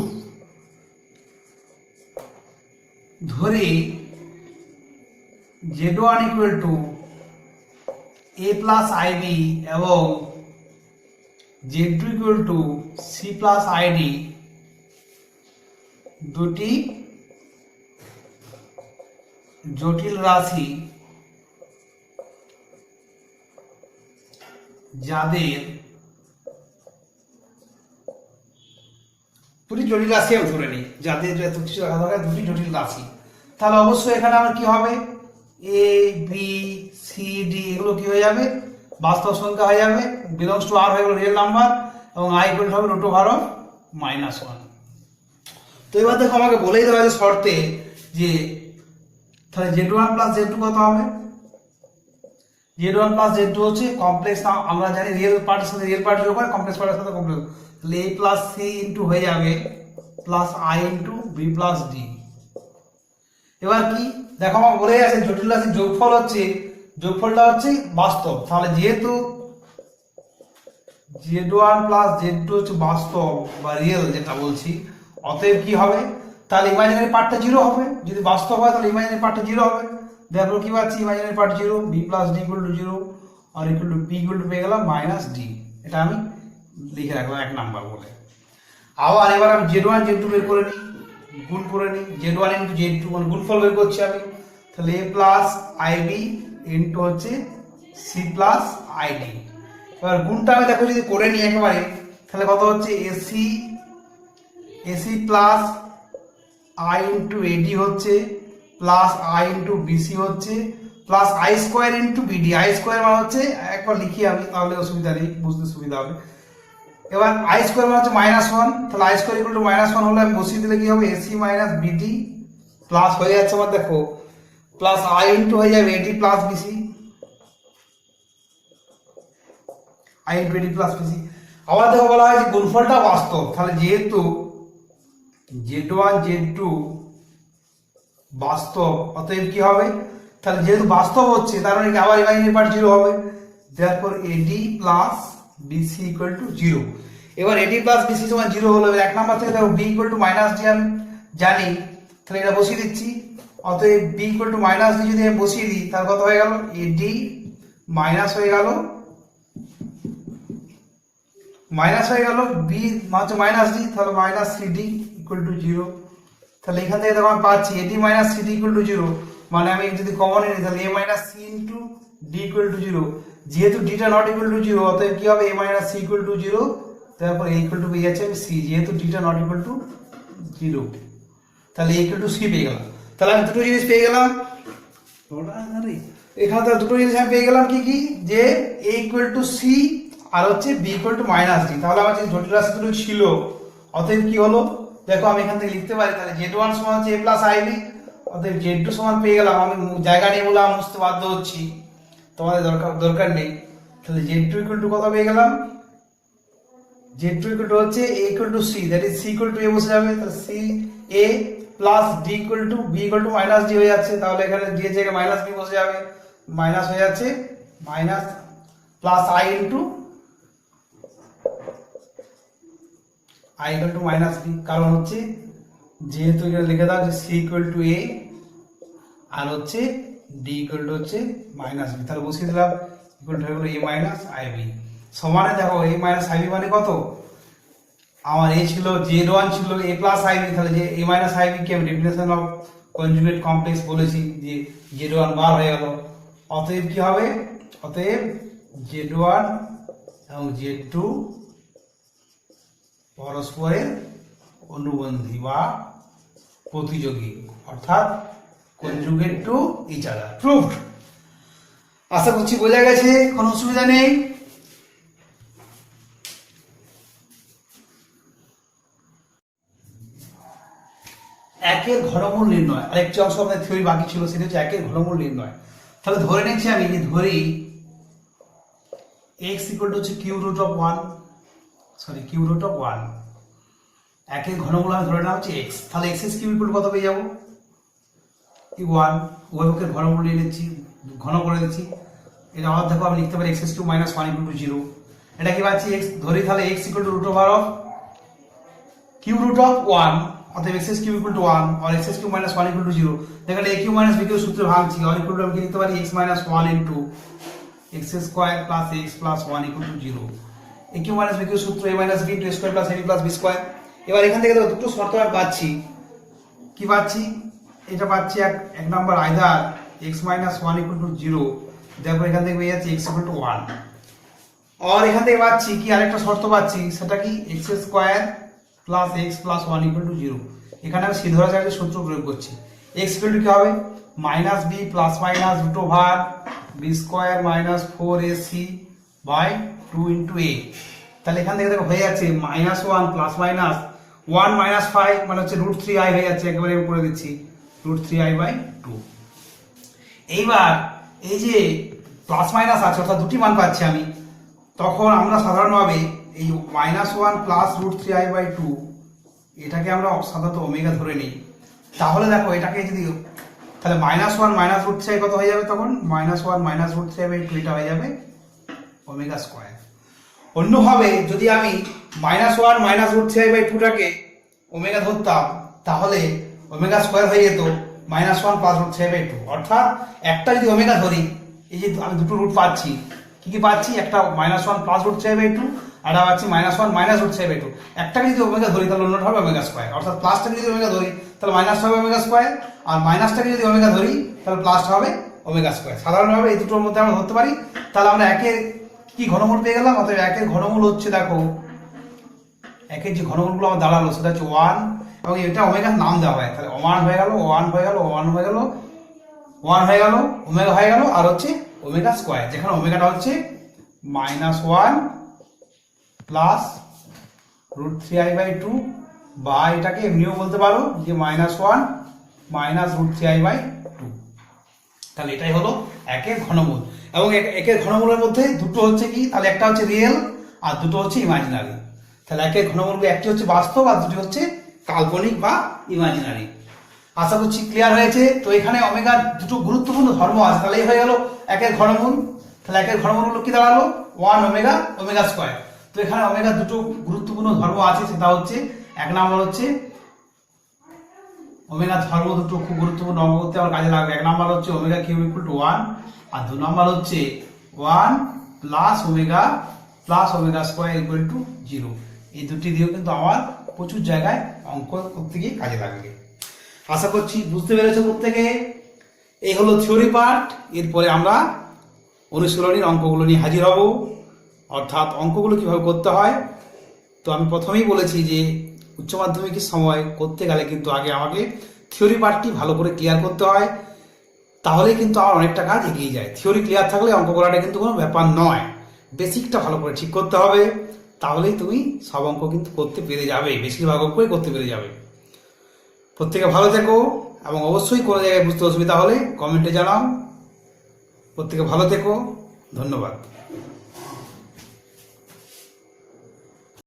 ধরি z1 equal to a plus ib এবং z2 equal to c plus id দুটি জটিল রাশি যাদের দুটি জটিল রাশি আমি ধরে নিই, যাদের দুটি জটিল রাশি, তাহলে অবশ্যই এখানে আমার কি হবে এ বি সি ডি এগুলো কি হয়ে যাবে বাস্তব সংখ্যা হয়ে যাবে, বিলংস টু আর হয়ে গেল রিয়েল নাম্বার এবং আই ইকুয়াল টু হবে রুট ওভার অফ -1। তো এবার দেখো আমাকে বলেই দেওয়া আছে শর্তে যে তাহলে z1 প্লাস z2 কত হবে, z1 প্লাস z2 হচ্ছে কমপ্লেক্স, আমরা জানি রিয়েল পার্টের সাথে রিয়েল পার্ট যোগ হয়, কমপ্লেক্স পার্টের সাথে কমপ্লেক্স, তাহলে a প্লাস c ইনটু হয়ে যাবে plus i into b plus d। এবার কি দেখো আমাকে বলে আছে জটিল রাশির যোগফল হচ্ছে, যোগফলটা হচ্ছে বাস্তব, তাহলে যেহেতু z1 প্লাস z2 হচ্ছে বাস্তব বা রিয়েল যেটা বলছি, অতএব কি হবে তাহলে ইমাজিনারি পার্টটা 0 হবে, যদি বাস্তব হয় তাহলে ইমাজিনারি পার্টটা 0 হবে। দেখো কি পাচ্ছি imaginary part 0, b plus d equal to 0 আর equal to p equal to পেয়ে গেলাম -d। এটা আমি লিখে রাখলাম 1 নাম্বার বলে। আবার এবার আমি z1 z2 বের করে নিই, গুণ করে নিই, z1 ইনটু z2 মানে গুণফল বের করছি আমি, তাহলে a প্লাস ib ইনটু হচ্ছে c প্লাস id। এবার গুণটা আমি দেখো যদি করে নিই একেবারে, তাহলে কত হচ্ছে ac plus i into ad হচ্ছে প্লাস i ইনটু bc হচ্ছে plus i square into bd। i square মানে হচ্ছে একবার লিখি আমি তাহলে অসুবিধা নেই, বুঝতে সুবিধা হবে। এবার i স্কয়ার মানে হচ্ছে -1, তাহলে i স্কয়ার ইকুয়াল টু -1 হলে আমি বসিয়ে দিলে কি হবে ac মাইনাস bd প্লাস হয়ে যাচ্ছে আমার দেখো প্লাস i ইনটু হয়ে যাবে ad plus bc, i into ad plus bc। আবার দেখো বলা হয় যে গুণফলটা বাস্তব, তাহলে যেহেতু z1 z2 বাস্তব অতএব কি হবে তাহলে যেহেতু বাস্তব হচ্ছে তার মানে আবার ইমাজিনারি পার্ট 0 হবে, therefore ad plus bc equal to 0। এবার ad প্লাস bc সমান 0 হলো, এক নাম্বার থেকে দেখো b ইকুয়াল টু -d আমি জানি, তাহলে এটা বসিয়ে দিচ্ছি, অতএব b ইকুয়াল টু -d যদি আমি বসিয়ে দিই তাহলে কত হয়ে গেল ad মাইনাস হয়ে গেল b হচ্ছে -d, তাহলে -cd ইকুয়াল টু 0। তাহলে এখান থেকে দেখো আমি পাচ্ছি ad minus cd equal to 0, মানে আমি যদি কমন নিই তাহলে a minus c into d equal to 0। যেহেতু d টা নট ইকুয়াল টু 0 অতএব কি হবে a minus c equal to 0, তারপর a ইকুয়াল টু পেয়ে যাচ্ছে আমি c, যেহেতু d টা নট ইকুয়াল টু 0 তাহলে a ইকুয়াল টু c পেয়ে গেলাম। তাহলে আমি দুটো জিনিস পেয়ে গেলাম, এখানে তাহলে দুটো জিনিস আমি পেয়ে গেলাম কি কি, যে a ইকুয়াল টু c আর হচ্ছে b ইকুয়াল টু -d। তাহলে আমার যে জটিল রাশি দুটো ছিল অতএব কি হলো দেখো আমি এখান থেকে লিখতে পারি, তাহলে z1 সমান হচ্ছে a প্লাস ib, অতএব z2 সমান পেয়ে গেলাম, আমি জায়গা নিয়ে বলে আমি বুঝতে বাধ্য হচ্ছি, তোমাদের দরকার নেই। তাহলে z2 ইকুয়াল টু কত পেয়ে গেলাম, z2 ইকুয়াল টু হচ্ছে a equal to c, that is c equal to a বসে যাবে, তাহলে c a plus d equal two b equal to -d হয়ে যাচ্ছে, তাহলে এখানে d এর জায়গায় -b বসে যাবে, মাইনাস হয়ে যাচ্ছে minus plus i into i equal to -b, কারণ হচ্ছে যেহেতু এখানে লিখে দাও যে c ইকুয়াল টু a আর হচ্ছে d ইকুয়াল টু হচ্ছে -b, তাহলে বসিয়ে দিলাম ইকুয়াল টু হয়ে গেল a মাইনাস ib। সমানে দেখো a মাইনাস ib মানে কত, আমার a ছিল z1 ছিল a প্লাস ib, তাহলে যে a মাইনাস ib কে আমি ডেফিনেশন অফ কনজুগেট কমপ্লেক্স বলেছি যে z1 বার হয়ে গেল, অতএব কি হবে, অতএব z1 এবং z2 পরস্পরের অনুবন্ধী বা প্রতিযোগী, অর্থাৎ conjugate to each other. Proved. আশা করছি বোঝা গেছে, কোনো অসুবিধা নেই। একের ঘনমূল নির্ণয়, আরেকটি অংশ আমাদের থিওরি বাকি ছিল, সেটা হচ্ছে একের ঘনমূল নির্ণয়। তাহলে ধরে নিচ্ছি আমি ধরি x ইকুয়াল টু হচ্ছে কিউ রুট অফ 1, একের ঘনমূল আমি ধরে নেওয়া হচ্ছে x, তাহলে x কিউ ইকুয়াল টু কত পেয়ে যাবো 1, উভয়পক্ষের ঘনমূল নিয়ে নিচ্ছি, ঘন করে দিচ্ছি, এটা আবার দেখো আমি লিখতে পারি x cube minus 1 equal to 0। এটা কি পাচ্ছি x ধরি, তাহলে x equal to root over of cube root of 1 অতএব এক্স কিউব ইকুয়াল টু 1 আর X cube minus 1 equal to 0। দেখেন A cube minus B cube সূত্রে ভাঙছি, আর ইকুয়াল টু আমি লিখতে পারি x minus 1 into x square plus x plus 1 equal to 0। A cube minus B cube সূত্র a minus b into a square plus ab plus b square. এবার এখান থেকে দেখো দুটো শর্ত আমি পাচ্ছি, কি পাচ্ছি? এটা পাচ্ছি এক number either x minus 1 equal to 0, দেখো এখান থেকে পেয়ে যাচ্ছি x ইকুয়াল টু 1। আর এখান থেকে পাচ্ছি কি আরেকটা শর্ত পাচ্ছি, সেটা কি x square plus x plus 1 equal to 0। এখানে আমি সিদ্ধাচার্যের সূত্র প্রয়োগ করছি। x ইকুয়াল টু কি হবে? Minus b plus minus root over b square minus 4ac by 2 into a। তাহলে এখান থেকে দেখো হয়ে যাচ্ছে মাইনাস 1 প্লাস মাইনাস 1 মাইনাস 5 মানে হচ্ছে রুট 3i হয়ে যাচ্ছে, একেবারে আমি করে দিচ্ছি রুট 3i বাই 2। এইবার এই যে প্লাস মাইনাস আছে অর্থাৎ দুটি মান পাচ্ছি আমি, তখন আমরা সাধারণভাবে এই minus 1 plus root 3i by 2 এটাকে আমরা সাধারণত ওমেগা ধরে নিই। তাহলে দেখো এটাকে যদি তাহলে মাইনাস 1 মাইনাস রুট 3i কত হয়ে যাবে? তখন minus 1 minus root 3i by 2 এটা হয়ে যাবে ওমেগা স্কয়ার। অন্যভাবে যদি আমি minus 1 minus root 3i by 2টাকে ওমেগা ধরতাম, তাহলে ওমেগা স্কয়ার হয়ে যেত minus 1 plus root 3i by 2। অর্থাৎ একটা যদি ওমেগা ধরি, এই যে আমি দুটো রুট পাচ্ছি, কি কি পাচ্ছি? একটা minus 1 plus root 3i by 2 আর একটা পাচ্ছি minus 1 minus root 3i by 2। একটাকে যদি ওমেগা ধরি তাহলে অন্যটা হবে ওমেগা স্কয়ার। অর্থাৎ প্লাসটাকে যদি ওমেগা ধরি তাহলে মাইনাসটা হবে ওমেগা স্কয়ার, আর মাইনাসটাকে যদি ওমেগা ধরি তাহলে প্লাসটা হবে ওমেগা স্কয়ার। সাধারণভাবে এই দুটোর মধ্যে আমরা ধরতে পারি। তাহলে আমরা একের কি ঘনমূল পেয়ে গেলাম? অতএব একের ঘনমূল হচ্ছে, দেখো একের যে ঘনমূলগুলো আমার দাঁড়ালো সেটা হচ্ছে 1, এবং এটা ওমেগার নাম দেওয়া হয়। তাহলে 1 হয়ে গেল, 1 হয়ে গেল, 1 হয়ে গেল, 1 হয়ে গেল, ওমেগা হয়ে গেল, আর হচ্ছে ওমেগা স্কয়ার, যেখানে ওমেগাটা হচ্ছে minus 1 plus root 3i by 2, বা এটাকে এমনিও বলতে পারো যে minus 1 minus root 3i by 2। তাহলে এটাই হলো একের ঘনমূল। এবং একের ঘনমূলের মধ্যে দুটো হচ্ছে কি? তাহলে একটা হচ্ছে রিয়েল আর দুটো হচ্ছে ইমাজিনারি। তাহলে একের ঘনমূলগুলো একটি হচ্ছে বাস্তব আর দুটি হচ্ছে কাল্পনিক বা ইমাজিনারি। আশা করছি ক্লিয়ার হয়েছে। তো এখানে ওমেগার দুটো গুরুত্বপূর্ণ ধর্ম আছে। তাহলে এই হয়ে গেল একের ঘনমূল। তাহলে একের ঘনমূল কি দাঁড়ালো? 1 ওমেগা ওমেগা স্কয়ার। তো এখানে ওমেগার দুটো গুরুত্বপূর্ণ ধর্ম আছে, সেটা হচ্ছে এক নাম্বার হচ্ছে ওমেগা ধর্ম দুটো খুব গুরুত্বপূর্ণ অঙ্ক করতে আমার কাজে লাগবে। এক নাম্বার হচ্ছে ওমেগা কিউব ইকুয়াল টু 1, আর 2 নাম্বার হচ্ছে 1 plus omega square equal to 0। এই দুটি দিয়েও কিন্তু আমার প্রচুর জায়গায় অঙ্ক করতে গিয়ে কাজে লাগবে। আশা করছি বুঝতে পেরেছো প্রত্যেকে। এই হলো থিওরি পার্ট। এরপরে আমরা অনুশীলনীর অঙ্কগুলো নিয়ে হাজির হব, অর্থাৎ অঙ্কগুলো কিভাবে করতে হয়। তো আমি প্রথমেই বলেছি যে উচ্চ মাধ্যমিকের সময় করতে গেলে কিন্তু আগে আমাকে থিওরি পার্টটি ভালো করে ক্লিয়ার করতে হয়, তাহলে কিন্তু আমার অনেকটা কাজ এগিয়ে যায়। থিওরি ক্লিয়ার থাকলে অঙ্ক করাটা কিন্তু কোনো ব্যাপার নয়। বেসিকটা ভালো করে ঠিক করতে হবে, তাহলেই তুমি সব অঙ্ক কিন্তু করতে পেরে যাবে, বেশিরভাগ অঙ্কই করতে পেরে যাবে। প্রত্যেকে ভালো থেকো, এবং অবশ্যই কোনো জায়গায় বুঝতে অসুবিধা হলে কমেন্টে জানাও। প্রত্যেকে ভালো থেকো, ধন্যবাদ।